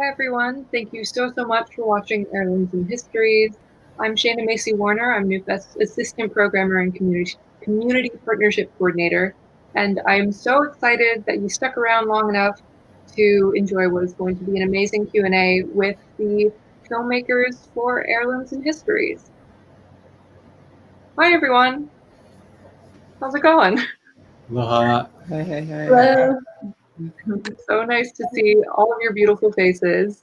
Hi everyone, thank you so much for watching Heirlooms and Histories. I'm Shana Macy Warner. I'm NewFest's Assistant Programmer and Community Partnership Coordinator, and I'm so excited that you stuck around long enough to enjoy what is going to be an amazing Q&A with the filmmakers for Heirlooms and Histories. Hi everyone, how's it going? Aloha. Hey, hey, hey. Hello. So nice to see all of your beautiful faces.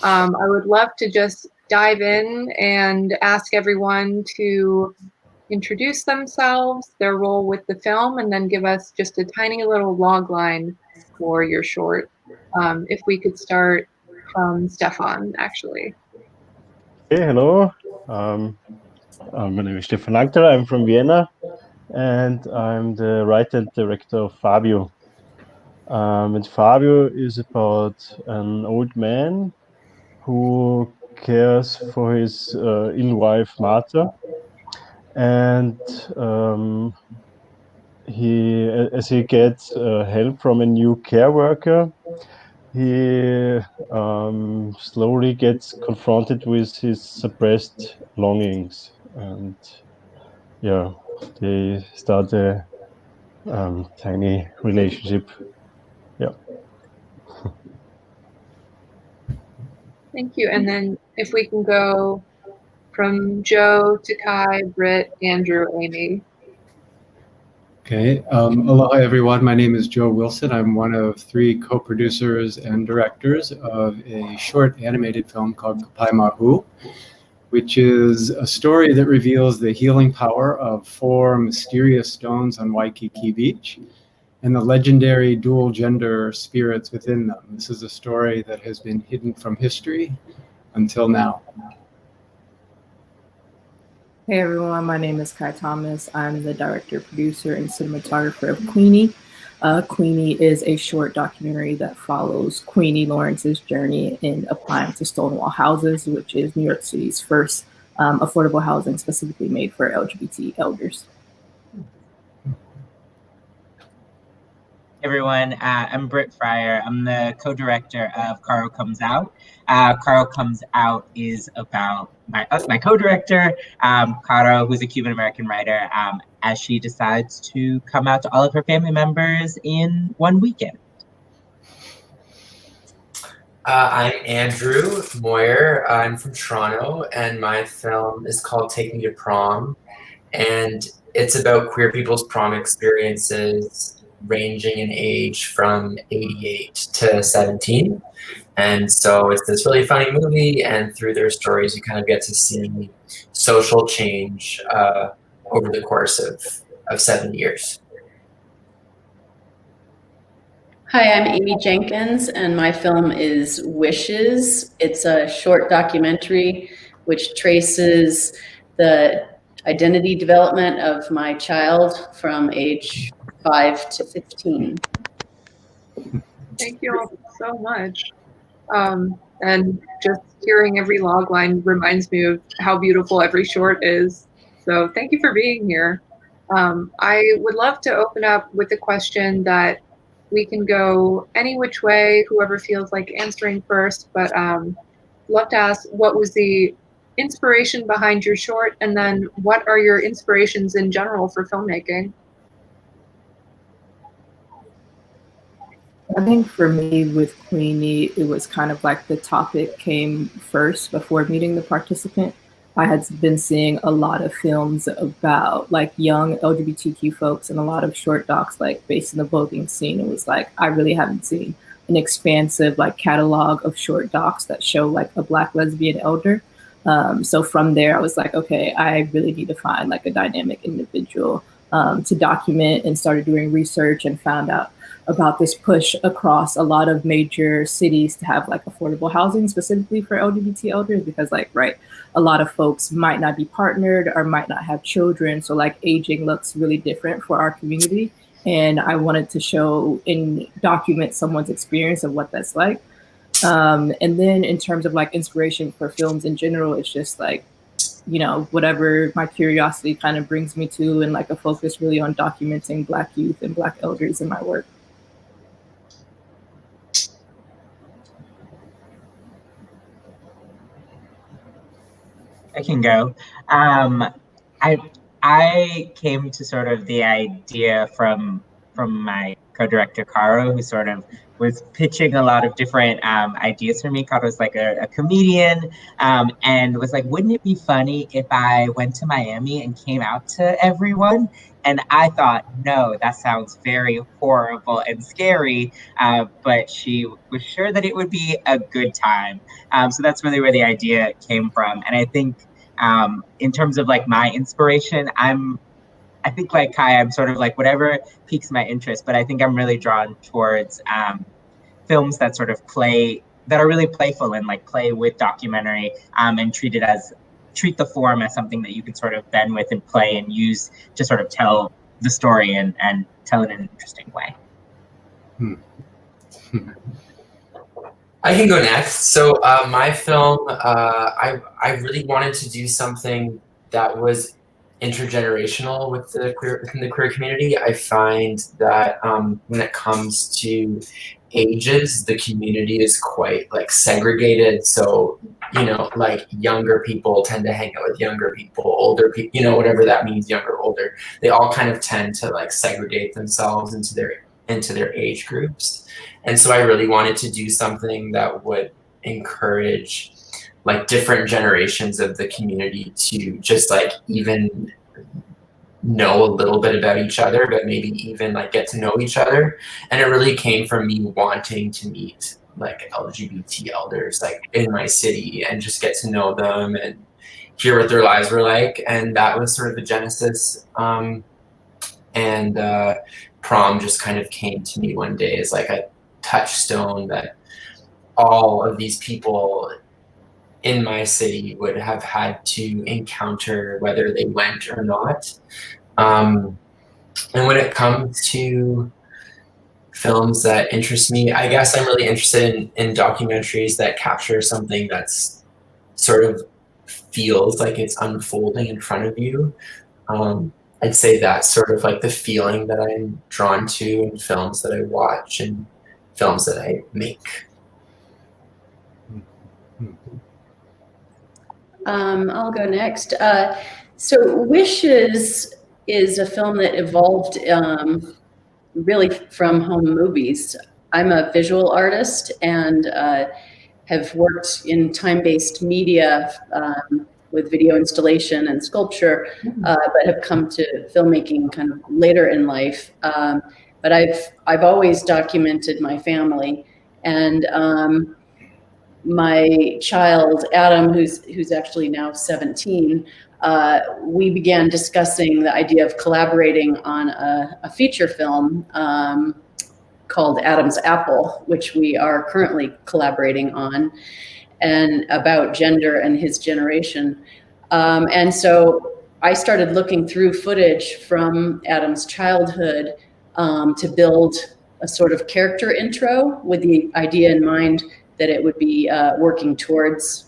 I would love to just dive in and ask everyone to introduce themselves, their role with the film, and then give us just a tiny little log line for your short. If we could start from Stefan, actually. Hey, hello. My name is Stefan Langthaler. I'm from Vienna, and I'm the writer and director of Fabio. And Fabio is about an old man who cares for his ill wife Martha, and as he gets help from a new care worker, he slowly gets confronted with his suppressed longings, and yeah, they start a tiny relationship. Yeah. Thank you. And then if we can go from Joe to Kai, Britt, Andrew, Amy. Okay. Aloha, everyone. My name is Joe Wilson. I'm one of 3 co-producers and directors of a short animated film called Kapha Mahu, which is a story that reveals the healing power of 4 mysterious stones on Waikiki Beach and the legendary dual-gender spirits within them. This is a story that has been hidden from history until now. Hey everyone, my name is Kai Thomas. I'm the director, producer, and cinematographer of Queenie. Queenie is a short documentary that follows Queenie Lawrence's journey in applying to Stonewall Houses, which is New York City's first affordable housing specifically made for LGBT elders. Everyone, I'm Britt Fryer. I'm the co-director of Caro Comes Out. Caro Comes Out is about my co-director, Caro, who's a Cuban-American writer, as she decides to come out to all of her family members in one weekend. I'm Andrew Moyer. I'm from Toronto, and my film is called Take Me to Prom, and it's about queer people's prom experiences ranging in age from 88 to 17. And so it's this really funny movie, and through their stories, you kind of get to see social change over the course of 7 years. Hi, I'm Amy Jenkins, and my film is Wishes. It's a short documentary which traces the identity development of my child from age 5 to 15. Thank you all so much. And just hearing every log line reminds me of how beautiful every short is. So thank you for being here. I would love to open up with a question that we can go any which way, whoever feels like answering first, but love to ask, what was the inspiration behind your short, and then what are your inspirations in general for filmmaking? I think for me with Queenie, it was kind of like the topic came first before meeting the participant. I had been seeing a lot of films about like young LGBTQ folks and a lot of short docs like based in the voguing scene. It was like, I really haven't seen an expansive like catalog of short docs that show like a Black lesbian elder. So from there, I was like, okay, I really need to find like a dynamic individual to document, and started doing research and found out about this push across a lot of major cities to have like affordable housing specifically for LGBT elders, because like, right, a lot of folks might not be partnered or might not have children. So like aging looks really different for our community. And I wanted to show and document someone's experience of what that's like. And then in terms of like inspiration for films in general, it's just like, you know, whatever my curiosity kind of brings me to, and like a focus really on documenting Black youth and Black elders in my work. I can go. I I came to sort of the idea from my co-director Caro, who sort of was pitching a lot of different ideas for me. Caro's like a comedian, and was like, wouldn't it be funny if I went to Miami and came out to everyone? And I thought, no, that sounds very horrible and scary. But she was sure that it would be a good time. So that's really where the idea came from. And I think in terms of like my inspiration, I think like Kai, I'm sort of like whatever piques my interest, but I think I'm really drawn towards films that sort of that are really playful and like play with documentary and treat the form as something that you can sort of bend with and play and use to sort of tell the story and tell it in an interesting way. I can go next. So my film, I really wanted to do something that was intergenerational within the queer community. I find that when it comes to ages, the community is quite like segregated. So, you know, like younger people tend to hang out with younger people, older people, you know, whatever that means, younger, older. They all kind of tend to like segregate themselves into their age groups. And so I really wanted to do something that would encourage like different generations of the community to just like even know a little bit about each other, but maybe even like get to know each other. And it really came from me wanting to meet like LGBT elders like in my city and just get to know them and hear what their lives were like. And that was sort of the genesis. Prom just kind of came to me one day as like a touchstone that all of these people in my city would have had to encounter whether they went or not. And when it comes to films that interest me, I guess I'm really interested in documentaries that capture something that's sort of feels like it's unfolding in front of you. I'd say that's sort of like the feeling that I'm drawn to in films that I watch and films that I make. I'll go next. So Wishes is a film that evolved really from home movies. I'm a visual artist and have worked in time-based media with video installation and sculpture, but have come to filmmaking kind of later in life. But I've always documented my family, and my child Adam, who's actually now 17, we began discussing the idea of collaborating on a feature film called Adam's Apple, which we are currently collaborating on, and about gender and his generation. And so I started looking through footage from Adam's childhood to build a sort of character intro with the idea in mind that it would be working towards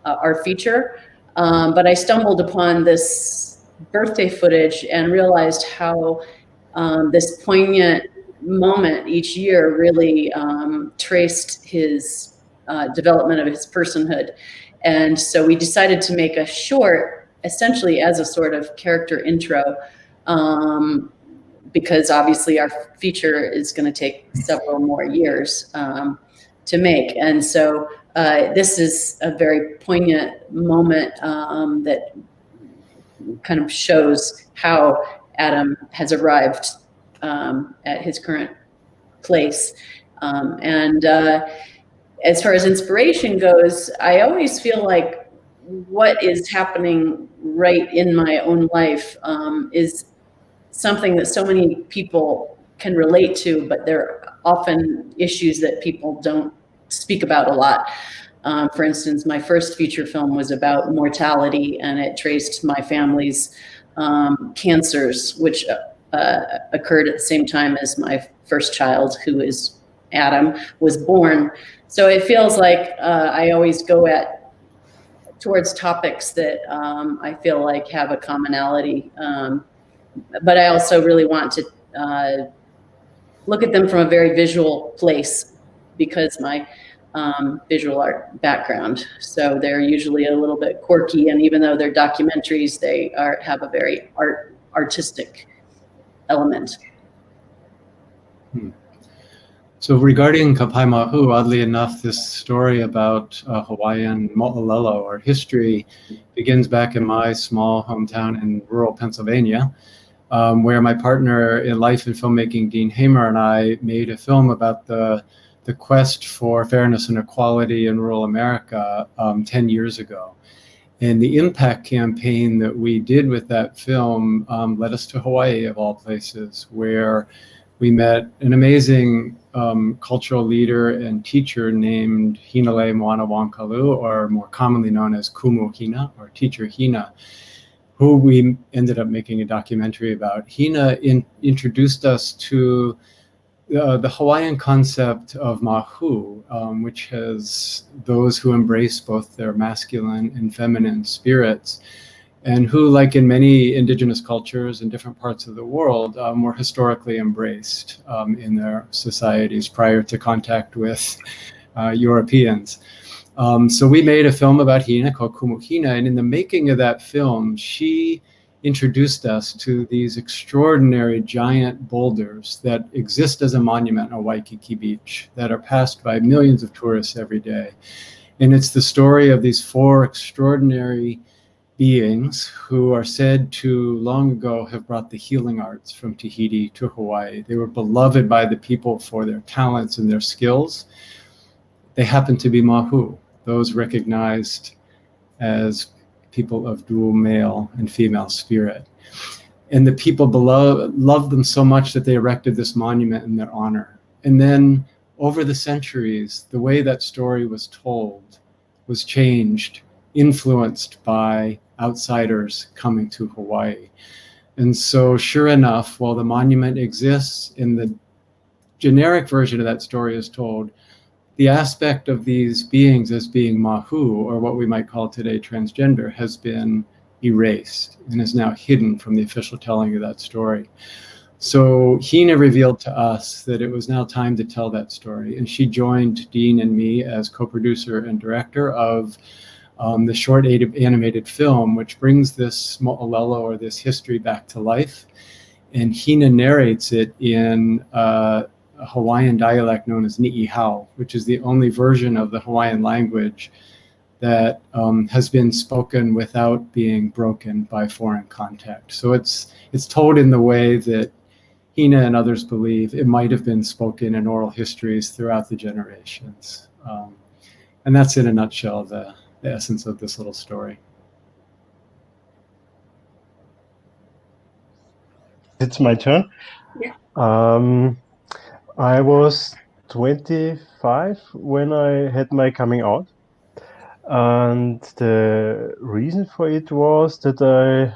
our feature. But I stumbled upon this birthday footage and realized how this poignant moment each year really traced his development of his personhood. And so we decided to make a short, essentially as a sort of character intro, because obviously our feature is going to take several more years to make. And so this is a very poignant moment that kind of shows how Adam has arrived at his current place. As far as inspiration goes, I always feel like what is happening right in my own life is something that so many people can relate to, but there are often issues that people don't speak about a lot. For instance, my first feature film was about mortality, and it traced my family's cancers, which occurred at the same time as my first child, who is Adam, was born. So it feels like I always go towards topics that I feel like have a commonality. But I also really want to look at them from a very visual place, because my visual art background. So they're usually a little bit quirky, and even though they're documentaries, they have a very artistic element. So regarding Kapha Mahu, oddly enough, this story about Hawaiian mo'olelo or history begins back in my small hometown in rural Pennsylvania, where my partner in life and filmmaking, Dean Hamer, and I made a film about the quest for fairness and equality in rural America 10 years ago. And the impact campaign that we did with that film led us to Hawaii, of all places, where we met an amazing cultural leader and teacher named Hinale Moana Wankalu, or more commonly known as Kumu Hina, or Teacher Hina, who we ended up making a documentary about. Hina introduced us to the Hawaiian concept of Mahu, which has those who embrace both their masculine and feminine spirits, and who, like in many indigenous cultures in different parts of the world, were historically embraced in their societies prior to contact with Europeans. So we made a film about Hina called Kumu Hina, and in the making of that film, she introduced us to these extraordinary giant boulders that exist as a monument on Waikiki Beach that are passed by millions of tourists every day. And it's the story of these four extraordinary beings who are said to long ago have brought the healing arts from Tahiti to Hawaii. They were beloved by the people for their talents and their skills. They happen to be Mahu, those recognized as people of dual male and female spirit. And the people below loved them so much that they erected this monument in their honor. And then over the centuries, the way that story was told was changed, influenced by outsiders coming to Hawaii. And so sure enough, while the monument exists in the generic version of that story is told, the aspect of these beings as being Mahu, or what we might call today transgender, has been erased and is now hidden from the official telling of that story. So Hina revealed to us that it was now time to tell that story, and she joined Dean and me as co-producer and director of the short animated film, which brings this mo'olelo, or this history, back to life. And Hina narrates it in a Hawaiian dialect known as Ni'ihau, which is the only version of the Hawaiian language that has been spoken without being broken by foreign contact. So it's told in the way that Hina and others believe it might have been spoken in oral histories throughout the generations. And that's in a nutshell the essence of this little story. It's my turn. Yeah. I was 25 when I had my coming out. And the reason for it was that I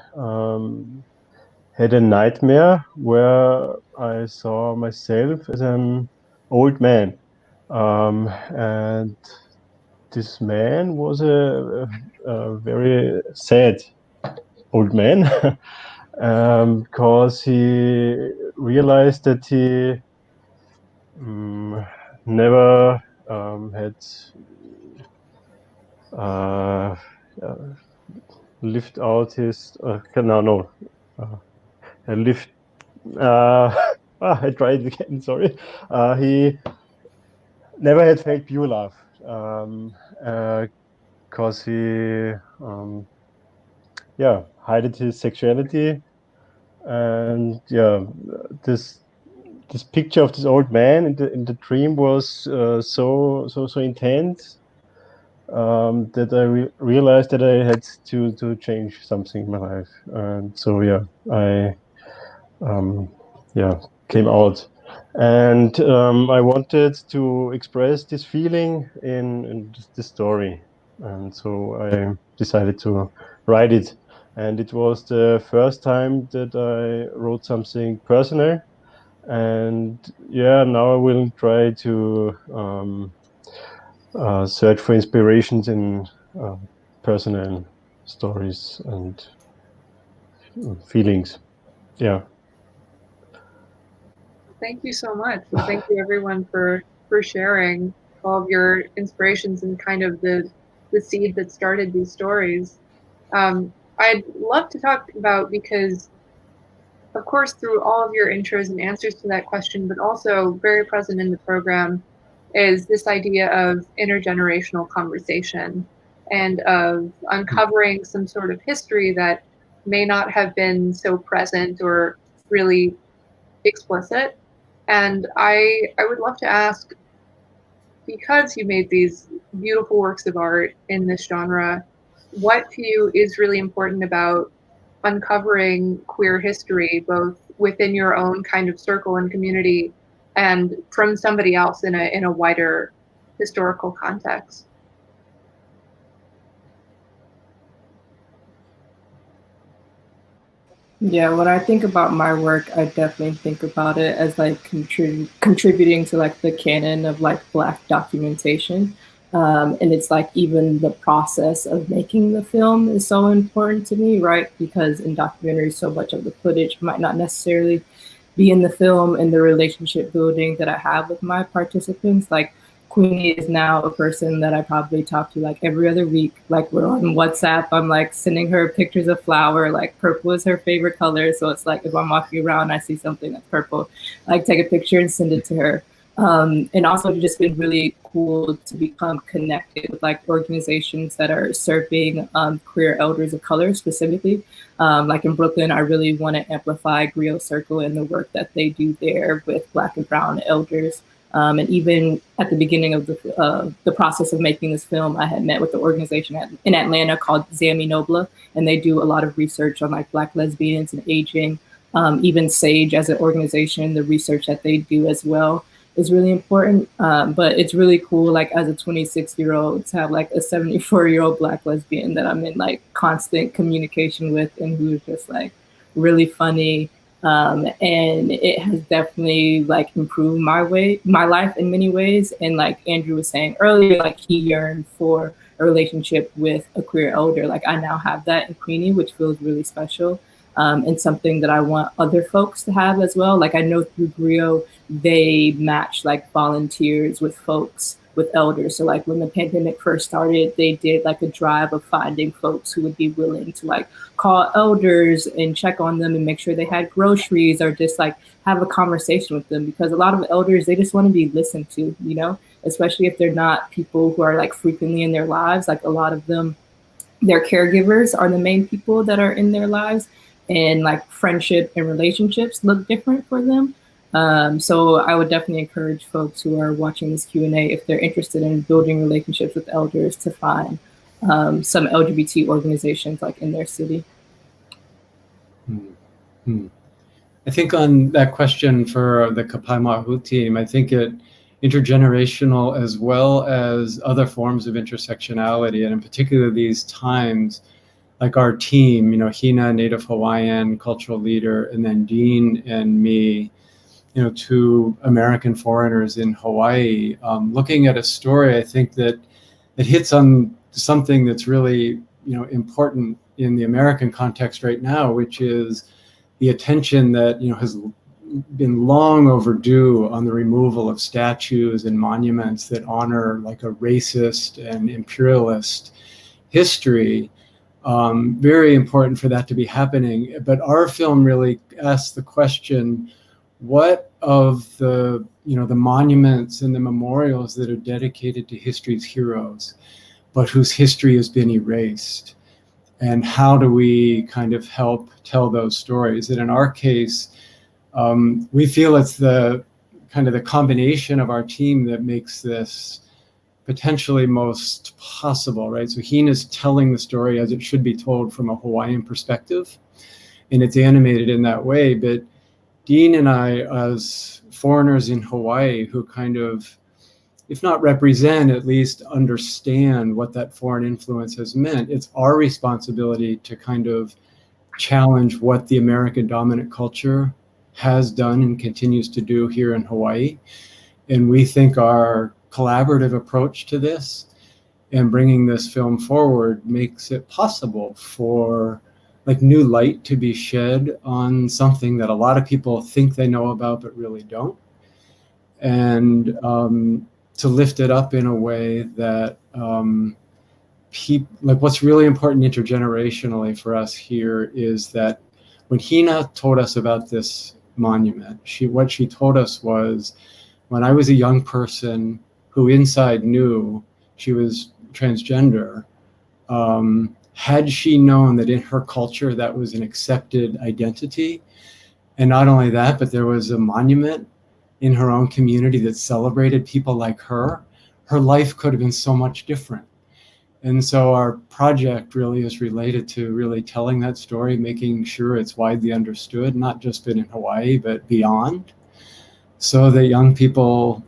had a nightmare where I saw myself as an old man. And this man was a very sad old man because he realized that he never had lived out his lived I tried again, sorry. He never had felt pure love because he hid his sexuality. And this picture of this old man in the dream was so intense that I realized that I had to change something in my life. And so I came out, and I wanted to express this feeling in this story, and so I decided to write it. And it was the first time that I wrote something personal, and now I will try to search for inspirations in personal stories and feelings. Thank you so much. And thank you everyone for sharing all of your inspirations and kind of the seed that started these stories. I'd love to talk about, because of course, through all of your intros and answers to that question, but also very present in the program, is this idea of intergenerational conversation and of uncovering some sort of history that may not have been so present or really explicit. And I would love to ask, because you made these beautiful works of art in this genre, what to you is really important about uncovering queer history, both within your own kind of circle and community and from somebody else in a wider historical context? Yeah, when I think about my work, I definitely think about it as like contributing to like the canon of like Black documentation. And it's like even the process of making the film is so important to me, right? Because in documentaries, so much of the footage might not necessarily be in the film, and the relationship building that I have with my participants. Like Queenie is now a person that I probably talk to like every other week. Like we're on WhatsApp. I'm like sending her pictures of flower. Like purple is her favorite color. So it's like if I'm walking around and I see something that's purple, I like take a picture and send it to her. And also just been really cool to become connected with like organizations that are serving queer elders of color specifically. Like in Brooklyn, I really want to amplify Griot Circle and the work that they do there with Black and Brown elders. And even at the beginning of the process of making this film, I had met with the organization in Atlanta called Zami Nobla, and they do a lot of research on like Black lesbians and aging. Even SAGE as an organization, the research that they do as well is really important. But it's really cool, like as a 26-year-old, to have like a 74-year-old Black lesbian that I'm in like constant communication with, and who's just like really funny. And it has definitely like improved my life in many ways. And like Andrew was saying earlier, like he yearned for a relationship with a queer elder. Like I now have that in Queenie, which feels really special. And something that I want other folks to have as well. Like I know through Griot, they match like volunteers with folks, with elders. So like when the pandemic first started, they did like a drive of finding folks who would be willing to like call elders and check on them and make sure they had groceries, or just like have a conversation with them. Because a lot of elders, they just want to be listened to, you know, especially if they're not people who are like frequently in their lives. Like a lot of them, their caregivers are the main people that are in their lives. And like friendship and relationships look different for them. So I would definitely encourage folks who are watching this Q&A, if they're interested in building relationships with elders, to find some LGBT organizations like in their city. I think on that question for the Kapha Mahu team, I think it intergenerational as well as other forms of intersectionality, and in particular these times, like our team, you know, Hina, Native Hawaiian, cultural leader, and then Dean and me, you know, two American foreigners in Hawaii, looking at a story, I think that it hits on something that's really, you know, important in the American context right now, which is the attention that, you know, has been long overdue on the removal of statues and monuments that honor like a racist and imperialist history. Very important for that to be happening. But our film really asks the question, what of the, you know, the monuments and the memorials that are dedicated to history's heroes, but whose history has been erased? And how do we kind of help tell those stories? And in our case, we feel it's the kind of the combination of our team that makes this potentially most possible, right? So Hina's telling the story as it should be told from a Hawaiian perspective, and it's animated in that way. But Dean and I, as foreigners in Hawaii who kind of, if not represent, at least understand what that foreign influence has meant, it's our responsibility to kind of challenge what the American dominant culture has done and continues to do here in Hawaii. And we think our collaborative approach to this and bringing this film forward makes it possible for like new light to be shed on something that a lot of people think they know about but really don't. And to lift it up in a way that like what's really important intergenerationally for us here is that when Hina told us about this monument, what she told us was, when I was a young person who inside knew she was transgender, had she known that in her culture that was an accepted identity, and not only that, but there was a monument in her own community that celebrated people like her life could have been so much different. And so our project really is related to really telling that story, making sure it's widely understood, not just in Hawaii, but beyond, so that young people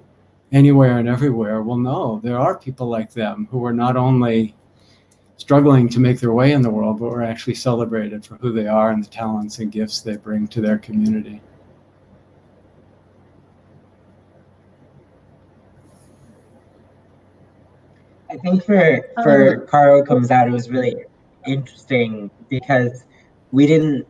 anywhere and everywhere will know there are people like them who are not only struggling to make their way in the world, but are actually celebrated for who they are and the talents and gifts they bring to their community. I think for Caro Comes Out, it was really interesting because we didn't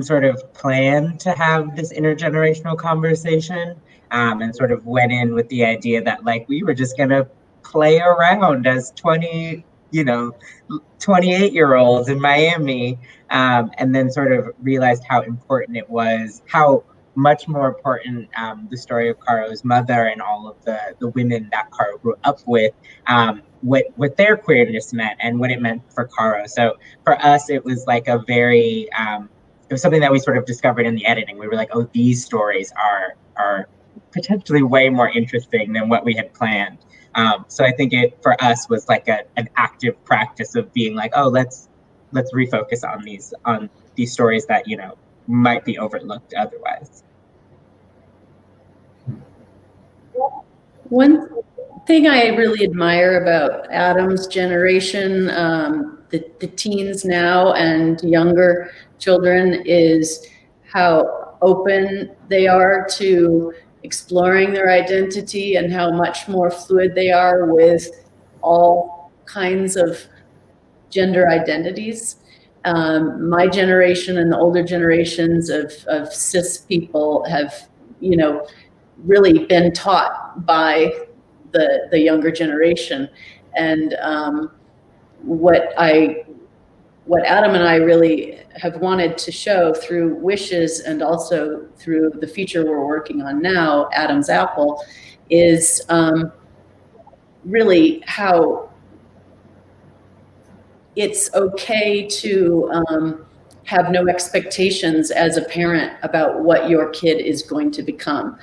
sort of plan to have this intergenerational conversation, and sort of went in with the idea that like we were just gonna play around as 28-year-olds in Miami, and then sort of realized how important it was, how much more important the story of Caro's mother and all of the women that Caro grew up with, what their queerness meant and what it meant for Caro. So for us, it was like a very, it was something that we sort of discovered in the editing. We were like, oh, these stories are potentially way more interesting than what we had planned. So I think it for us was like an active practice of being like, oh, let's refocus on these stories that might be overlooked otherwise. One thing I really admire about Adam's generation, the teens now and younger children, is how open they are to exploring their identity and how much more fluid they are with all kinds of gender identities. My generation and the older generations of cis people have, really been taught by the younger generation. And what Adam and I really have wanted to show through Wishes and also through the feature we're working on now, Adam's Apple, is really how it's okay to have no expectations as a parent about what your kid is going to become.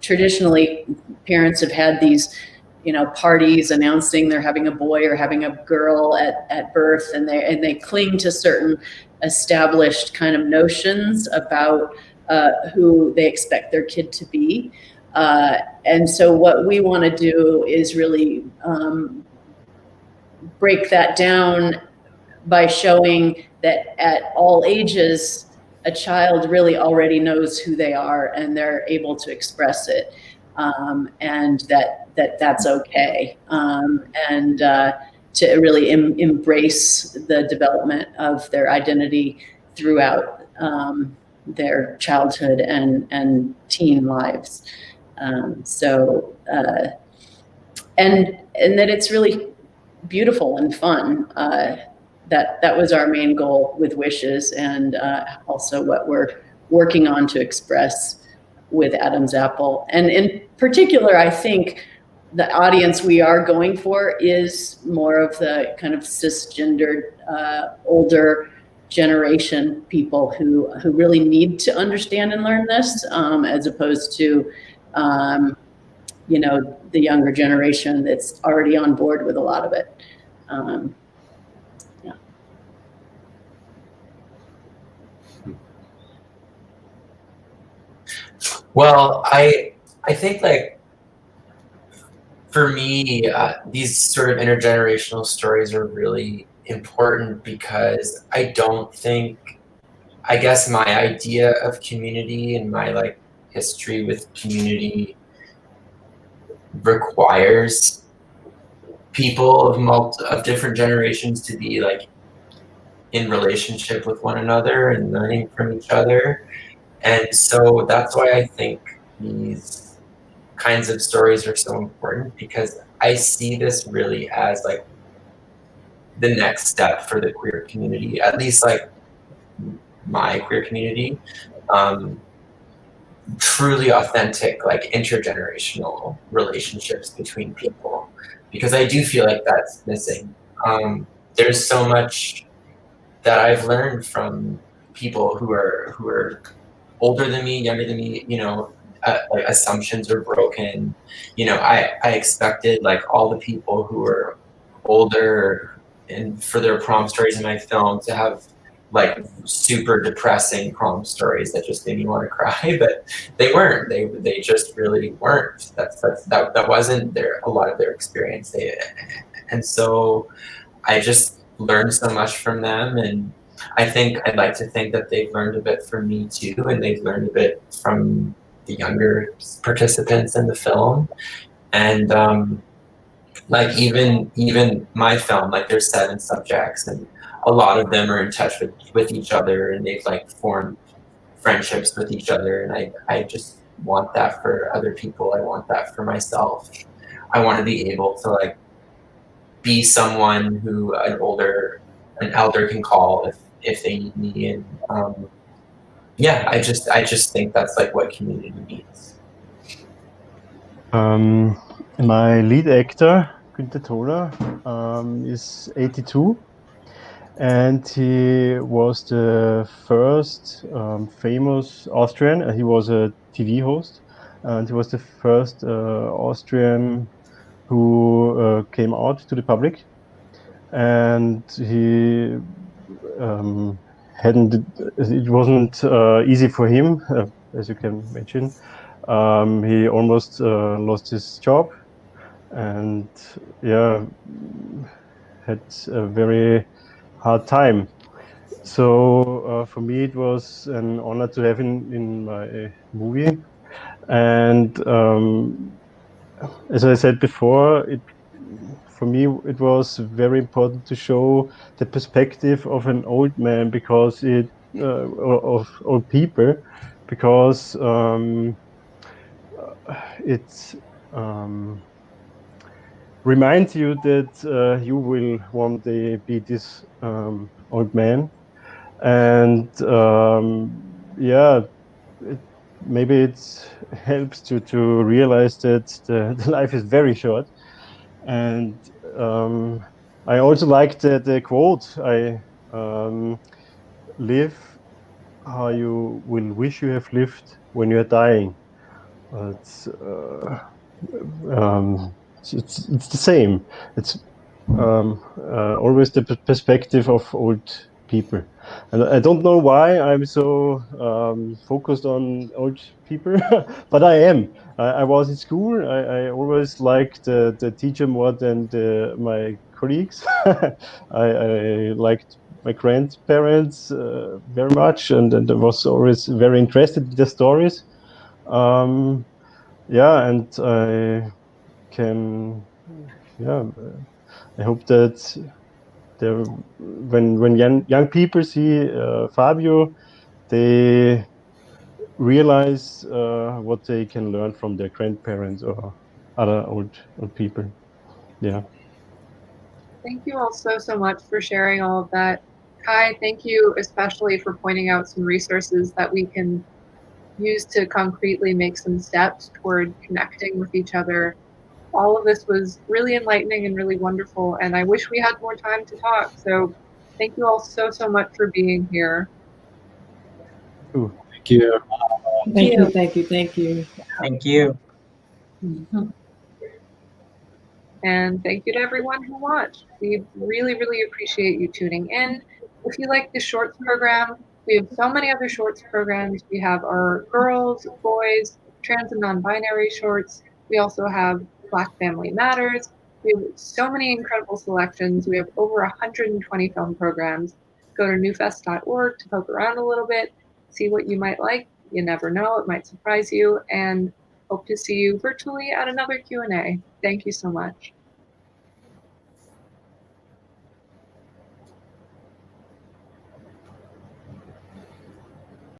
Traditionally, parents have had these parties announcing they're having a boy or having a girl at birth, and they cling to certain established kind of notions about who they expect their kid to be. And so what we want to do is really break that down by showing that at all ages, a child really already knows who they are and they're able to express it, and that's okay, and to really embrace the development of their identity throughout their childhood and teen lives. And that it's really beautiful and fun. That was our main goal with Wishes, and also what we're working on to express with Adam's Apple. And in particular, I think the audience we are going for is more of the kind of cisgendered, older generation people who really need to understand and learn this, as opposed to the younger generation that's already on board with a lot of it. Yeah. Well, I think like for me, these sort of intergenerational stories are really important because I guess my idea of community and my like history with community requires people of different generations to be like in relationship with one another and learning from each other. And so that's why I think these kinds of stories are so important, because I see this really as like the next step for the queer community, at least like my queer community. Truly authentic, like intergenerational relationships between people, because I do feel like that's missing. There's so much that I've learned from people who are older than me, younger than me, you know, like assumptions are broken. You know, I expected like all the people who were older and for their prom stories in my film to have like super depressing prom stories that just made me want to cry, but they weren't. They just really weren't. That wasn't a lot of their experience. And so I just learned so much from them, and I'd like to think that they've learned a bit from me too, and they've learned a bit from the younger participants in the film. And like even my film, like there's 7 subjects, and a lot of them are in touch with each other, and they've like formed friendships with each other, and I just want that for other people. I want that for myself. I want to be able to like be someone who an elder can call if they need me, and yeah, I just think that's like what community needs. My lead actor, Günther Toller, is 82, and he was the first famous Austrian. He was a TV host, and he was the first Austrian who came out to the public, and he it wasn't easy for him, as you can imagine. He almost lost his job, and yeah, had a very hard time. So for me, it was an honor to have him in my movie. And as I said before, for me, it was very important to show the perspective of an old man, because of old people, because it reminds you that you will one day be this old man, and yeah, maybe it helps to realize that the life is very short. And I also like the quote, I live how you will wish you have lived when you're dying. It's the same. It's always the perspective of old people. And I don't know why I'm so focused on old people, but I am. I was in school. I always liked the teacher more than my colleagues. I liked my grandparents very much, and I was always very interested in the stories. Yeah, and I can, yeah, I hope that when young people see Fabio, they realize what they can learn from their grandparents or other old people. Yeah. Thank you all so much for sharing all of that. Kai, thank you especially for pointing out some resources that we can use to concretely make some steps toward connecting with each other. All of this was really enlightening and really wonderful, and I wish we had more time to talk. So thank you all so much for being here. Ooh. Thank you. Thank you, thank you, thank you. Thank you. And thank you to everyone who watched. We really appreciate you tuning in. If you like the shorts program, we have so many other shorts programs. We have our girls, boys, trans and non-binary shorts. We also have Black Family Matters. We have so many incredible selections. We have over 120 film programs. Go to newfest.org to poke around a little bit, see what you might like. You never know, it might surprise you. And hope to see you virtually at another Q&A. Thank you so much.